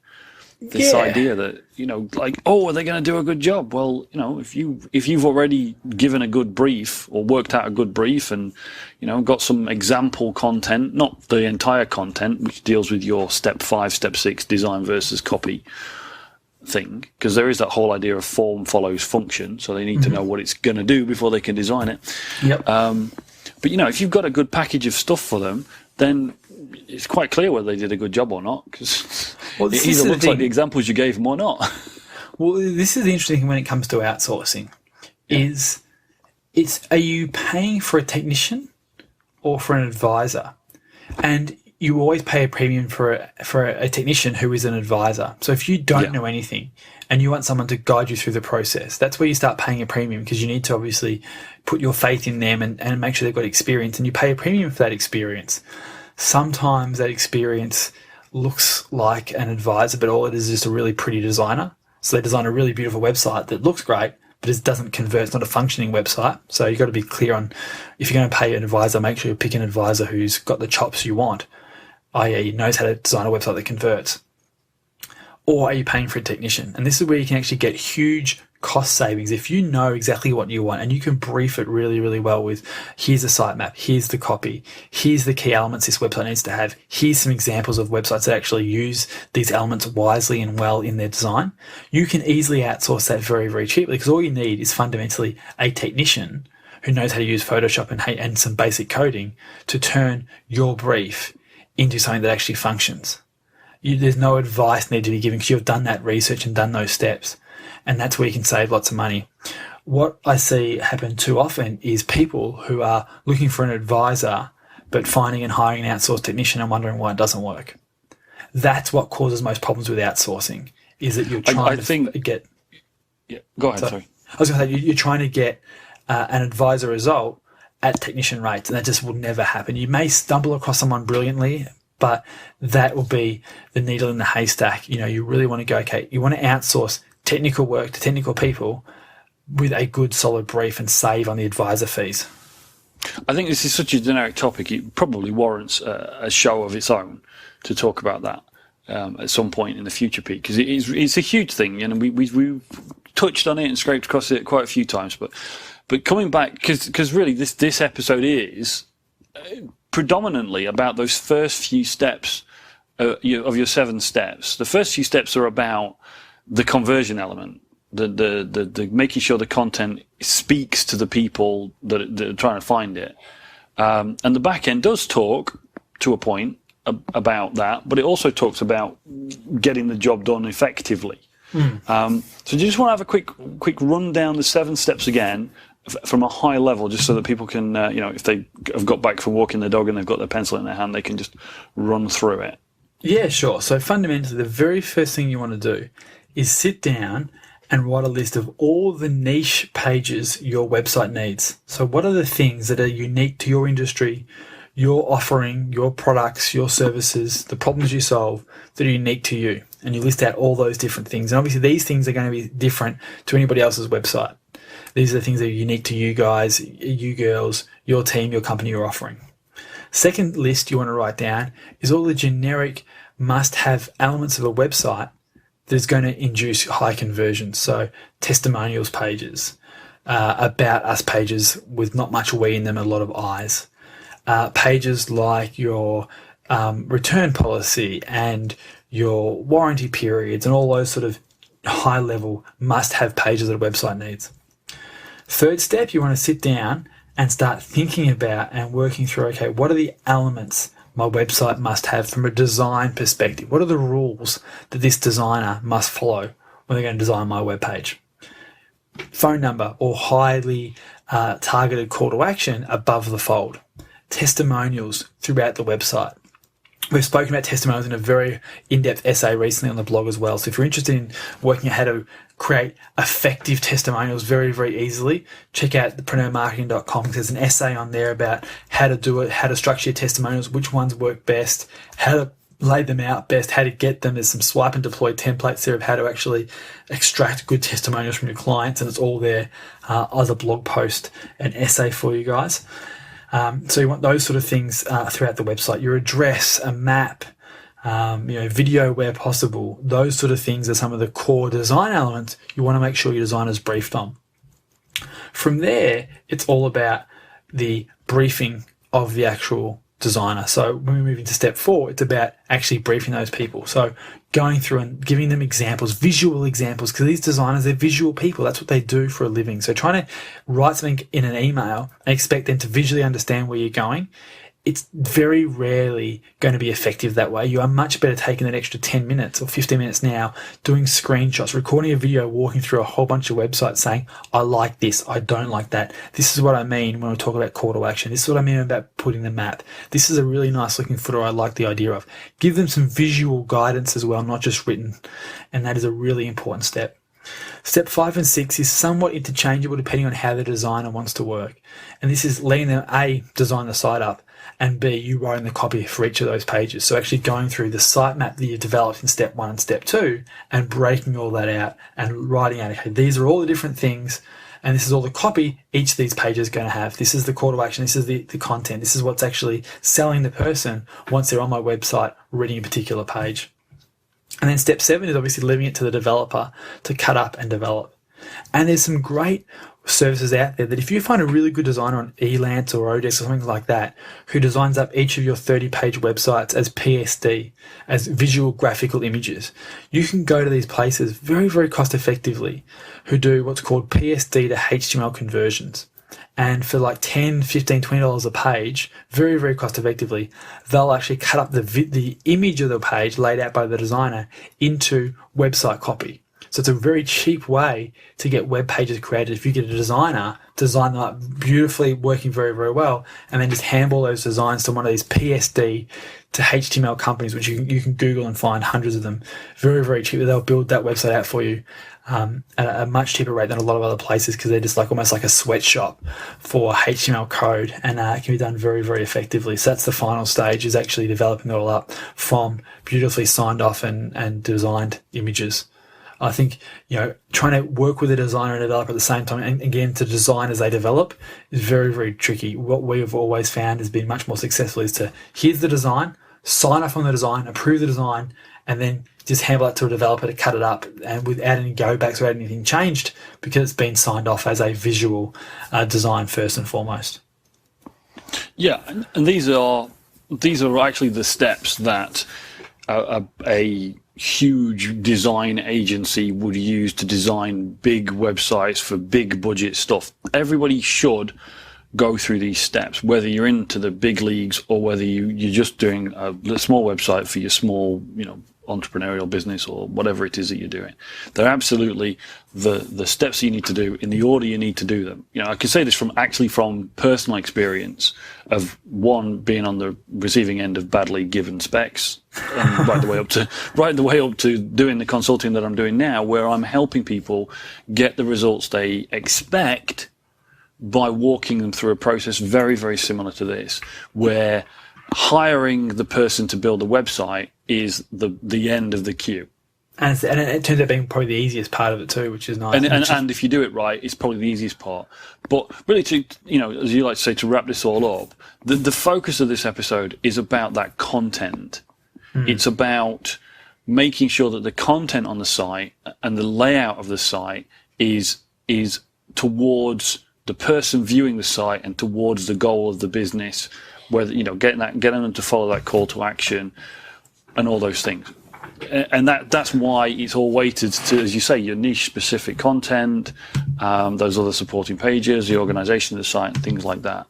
This idea that, are they going to do a good job? Well, if you've already given a good brief or worked out a good brief and, got some example content, not the entire content, which deals with your step 5, step 6 design versus copy thing, because there is that whole idea of form follows function, so they need to know what it's going to do before they can design it. But if you've got a good package of stuff for them, then it's quite clear whether they did a good job or not, because it either looks like the examples you gave them or not. Well, this is the interesting thing when it comes to outsourcing, are you paying for a technician or for an advisor? And you always pay a premium for a technician who is an advisor. So if you don't know anything and you want someone to guide you through the process, that's where you start paying a premium, because you need to obviously put your faith in them and make sure they've got experience, and you pay a premium for that experience. Sometimes that experience looks like an advisor, but all it is just a really pretty designer. So they design a really beautiful website that looks great, but it doesn't convert. It's not a functioning website. So you've got to be clear on, if you're going to pay an advisor, make sure you pick an advisor who's got the chops you want, i.e. knows how to design a website that converts. Or are you paying for a technician? And this is where you can actually get huge cost savings if you know exactly what you want and you can brief it really, really well with, here's a sitemap, here's the copy, here's the key elements this website needs to have, here's some examples of websites that actually use these elements wisely and well in their design. You can easily outsource that very, very cheaply, because all you need is fundamentally a technician who knows how to use Photoshop and some basic coding to turn your brief into something that actually functions. There's no advice needed to be given because you've done that research and done those steps. And that's where you can save lots of money. What I see happen too often is people who are looking for an advisor but finding and hiring an outsourced technician and wondering why it doesn't work. That's what causes most problems with outsourcing, is that you're trying to get... Yeah, go ahead, sorry. I was going to say, you're trying to get an advisor result at technician rates, and that just will never happen. You may stumble across someone brilliantly, but that will be the needle in the haystack. You really want to go, okay, you want to outsource technical work to technical people with a good solid brief and save on the advisor fees. I think this is such a generic topic, it probably warrants a show of its own to talk about that at some point in the future, Pete, because it's a huge thing. We've touched on it and scraped across it quite a few times, but coming back, because really this episode is predominantly about those first few steps of your 7 steps. The first few steps are about the conversion element, the making sure the content speaks to the people that are trying to find it. And the back end does talk to a point about that, but it also talks about getting the job done effectively. So do you just want to have a quick run down the 7 steps again from a high level, just so that people can, if they have got back from walking their dog and they've got their pencil in their hand, they can just run through it? Yeah, sure. So fundamentally, the very first thing you want to do is sit down and write a list of all the niche pages your website needs. So what are the things that are unique to your industry, your offering, your products, your services, the problems you solve that are unique to you? And you list out all those different things. And obviously these things are going to be different to anybody else's website. These are the things that are unique to you guys, you girls, your team, your company, your offering. Second list you want to write down is all the generic must-have elements of a website that is going to induce high conversions. So testimonials pages, about us pages with not much we in them, a lot of I's. Pages like your return policy and your warranty periods and all those sort of high-level must-have pages that a website needs. Third step, you want to sit down and start thinking about and working through, okay, what are the elements my website must have from a design perspective? What are the rules that this designer must follow when they're going to design my web page? phone number or highly targeted call to action above the fold. Testimonials throughout the website. We've spoken about testimonials in a very in-depth essay recently on the blog as well. So if you're interested in working out how to create effective testimonials very, very easily, check out the PreneurMarketing.com. There's an essay on there about how to do it, how to structure your testimonials, which ones work best, how to lay them out best, how to get them. There's some swipe and deploy templates there of how to actually extract good testimonials from your clients, and it's all there as a blog post, an essay for you guys. So you want those sort of things throughout the website. Your address, a map, video where possible. Those sort of things are some of the core design elements you want to make sure your designer's briefed on. From there, it's all about the briefing of the actual designer. So when we move into step 4, it's about actually briefing those people. So going through and giving them examples, visual examples, because these designers, they're visual people. That's what they do for a living. So trying to write something in an email and expect them to visually understand where you're going, it's very rarely going to be effective that way. You are much better taking that extra 10 minutes or 15 minutes now, doing screenshots, recording a video, walking through a whole bunch of websites saying, I like this, I don't like that. This is what I mean when we talk about call to action. This is what I mean about putting the map. This is a really nice looking footer I like the idea of. Give them some visual guidance as well, not just written. And that is a really important step. Step 5 and 6 is somewhat interchangeable depending on how the designer wants to work. And this is letting them A, design the site up, and B, you writing the copy for each of those pages. So actually going through the sitemap that you developed in step 1 and step 2 and breaking all that out and writing out, okay, these are all the different things and this is all the copy each of these pages is going to have. This is the call to action. This is the content. This is what's actually selling the person once they're on my website reading a particular page. And then step 7 is obviously leaving it to the developer to cut up and develop. And there's some great services out there that if you find a really good designer on Elance or Odesk or something like that who designs up each of your 30-page websites as PSD, as visual graphical images, you can go to these places very, very cost effectively who do what's called PSD to HTML conversions. And for like $10, $15, $20 a page, very, very cost effectively, they'll actually cut up the image of the page laid out by the designer into website copy. So it's a very cheap way to get web pages created. If you get a designer, design them up beautifully, working very, very well, and then just handball those designs to one of these PSD to HTML companies, which you can Google and find hundreds of them, very, very cheap. They'll build that website out for you at a much cheaper rate than a lot of other places because they're just like almost like a sweatshop for HTML code, and it can be done very, very effectively. So that's the final stage, is actually developing it all up from beautifully signed off and designed images. I think, trying to work with a designer and developer at the same time, and again, to design as they develop, is very, very tricky. What we've always found has been much more successful is to, here's the design, sign off on the design, approve the design, and then just handle it to a developer to cut it up, and without any go backs or anything changed, because it's been signed off as a visual design first and foremost. Yeah, and these are actually the steps that a huge design agency would use to design big websites for big budget stuff. Everybody should go through these steps, whether you're into the big leagues or whether you're just doing a small website for your small, entrepreneurial business or whatever it is that you're doing. They're absolutely the steps you need to do in the order you need to do them. I can say this from personal experience of one being on the receiving end of badly given specs, and right the way up to doing the consulting that I'm doing now, where I'm helping people get the results they expect by walking them through a process very, very similar to this, where hiring the person to build a website is the end of the queue. And it turns out being probably the easiest part of it too, which is nice. And if you do it right, it's probably the easiest part. But really, as you like to say, to wrap this all up, the focus of this episode is about that content. It's about making sure that the content on the site and the layout of the site is towards the person viewing the site and towards the goal of the business, whether getting them to follow that call to action and all those things. And that's why it's all weighted to, as you say, your niche specific content, those other supporting pages, the organization of the site, and things like that.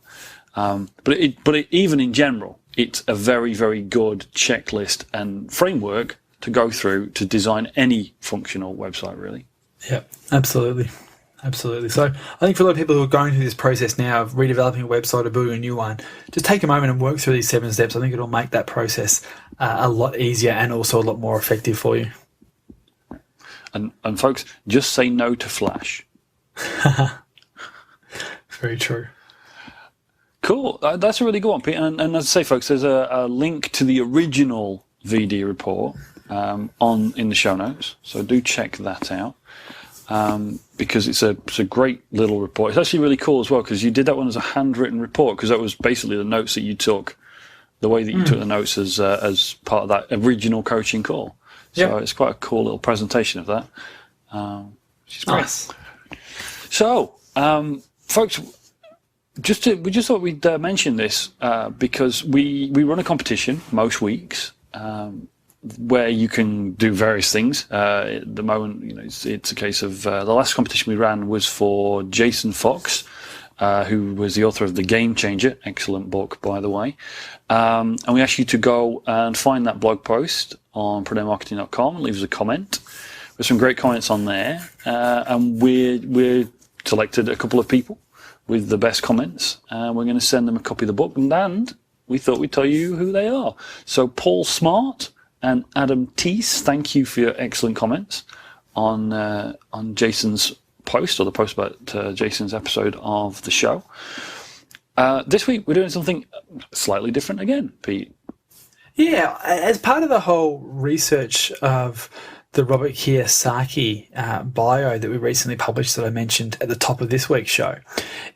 But even in general, it's a very, very good checklist and framework to go through to design any functional website, really. Yeah, absolutely. Absolutely. So I think for a lot of people who are going through this process now of redeveloping a website or building a new one, just take a moment and work through these 7 steps. I think it'll make that process a lot easier and also a lot more effective for you. And folks, just say no to Flash. Very true. Cool. That's a really good one, Pete. And as I say, folks, there's a link to the original VD report in the show notes. So do check that out. Because it's a great little report. It's actually really cool as well because you did that one as a handwritten report because that was basically the notes that you took, the way that you took the notes as part of that original coaching call. So it's quite a cool little presentation of that, which is great. Nice. So, folks, we just thought we'd mention this because we run a competition most weeks. Where you can do various things. At the moment, it's a case of the last competition we ran was for Jason Fox, who was the author of The Game Changer, excellent book, by the way. And we asked you to go and find that blog post on PreneurMarketing.com and leave us a comment. There's some great comments on there, and we're selected a couple of people with the best comments, and we're going to send them a copy of the book, and we thought we'd tell you who they are. So Paul Smart and Adam Teese, thank you for your excellent comments on Jason's post, or the post about Jason's episode of the show. This week we're doing something slightly different again, Pete. Yeah, as part of the whole research of the Robert Kiyosaki bio that we recently published that I mentioned at the top of this week's show,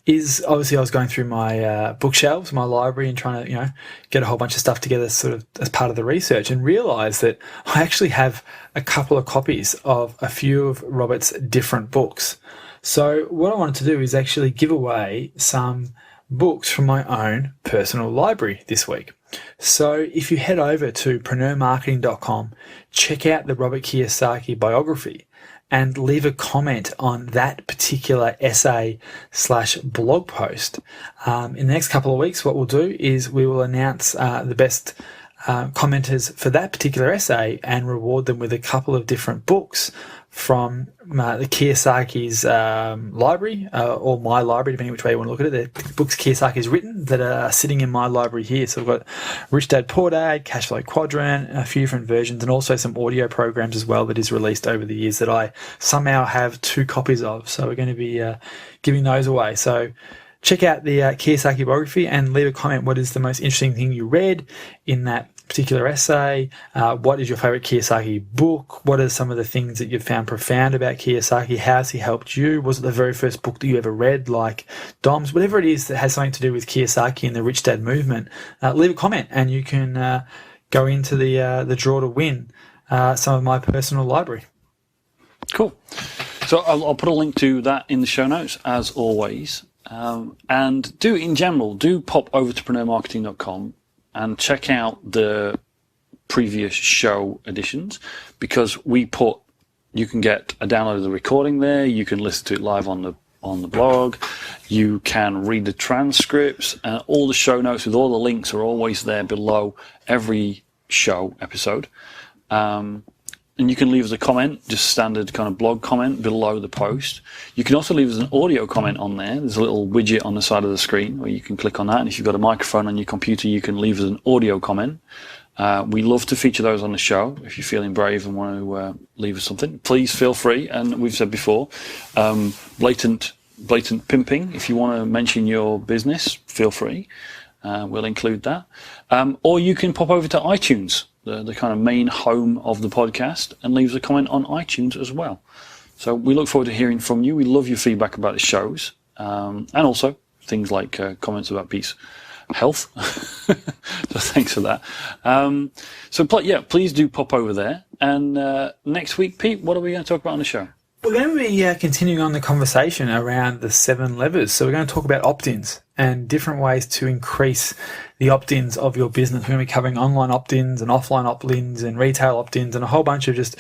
is obviously I was going through my bookshelves, my library, and trying to get a whole bunch of stuff together sort of as part of the research, and realised that I actually have a couple of copies of a few of Robert's different books. So what I wanted to do is actually give away some books from my own personal library this week. So if you head over to PreneurMarketing.com, check out the Robert Kiyosaki biography and leave a comment on that particular essay/blog post. In the next couple of weeks, what we'll do is we will announce the best commenters for that particular essay and reward them with a couple of different books from the Kiyosaki's library, or my library, depending which way you want to look at it. The books Kiyosaki's written that are sitting in my library here. So we've got Rich Dad Poor Dad, Cash Flow Quadrant, a few different versions, and also some audio programs as well that is released over the years that I somehow have 2 copies of. So we're going to be giving those away. So check out the Kiyosaki biography and leave a comment. What is the most interesting thing you read in that particular essay? What is your favorite Kiyosaki book? What are some of the things that you've found profound about Kiyosaki? How has he helped you? Was it the very first book that you ever read, like Dom's? Whatever it is that has something to do with Kiyosaki and the Rich Dad movement, leave a comment and you can go into the draw to win some of my personal library. Cool. So I'll put a link to that in the show notes, as always. And in general, do pop over to PreneurMarketing.com and check out the previous show editions, because you can get a download of the recording there, you can listen to it live on the blog, you can read the transcripts, and all the show notes with all the links are always there below every show episode. And you can leave us a comment, just standard kind of blog comment below the post. You can also leave us an audio comment on there. There's a little widget on the side of the screen where you can click on that. And if you've got a microphone on your computer, you can leave us an audio comment. We love to feature those on the show. If you're feeling brave and want to leave us something, please feel free. And we've said before, blatant pimping. If you want to mention your business, feel free. We'll include that. Or you can pop over to iTunes, the kind of main home of the podcast, and leave us a comment on iTunes as well. So we look forward to hearing from you. We love your feedback about the shows, and also things like comments about Pete's health. So thanks for that. Please do pop over there. And next week, Pete, what are we going to talk about on the show? We're going to be continuing on the conversation around the 7 levers. So we're going to talk about opt-ins and different ways to increase the opt-ins of your business. We're going to be covering online opt-ins and offline opt-ins and retail opt-ins and a whole bunch of just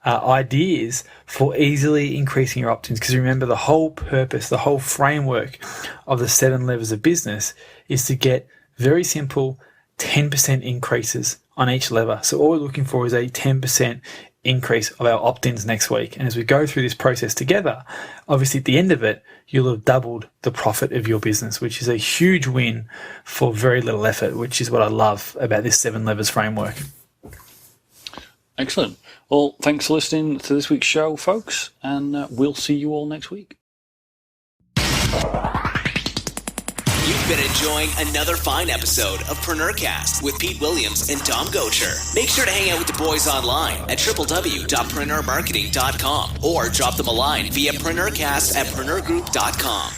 ideas for easily increasing your opt-ins. Because remember, the whole purpose, the whole framework of the 7 levers of business is to get very simple 10% increases on each lever. So all we're looking for is a 10% increase of our opt-ins next week. And as we go through this process together, obviously at the end of it, you'll have doubled the profit of your business, which is a huge win for very little effort, which is what I love about this 7 levers framework. Excellent. Well, thanks for listening to this week's show, folks, and we'll see you all next week. You've been enjoying another fine episode of PreneurCast with Pete Williams and Dom Gaucher. Make sure to hang out with the boys online at www.preneurmarketing.com or drop them a line via PreneurCast@preneurgroup.com.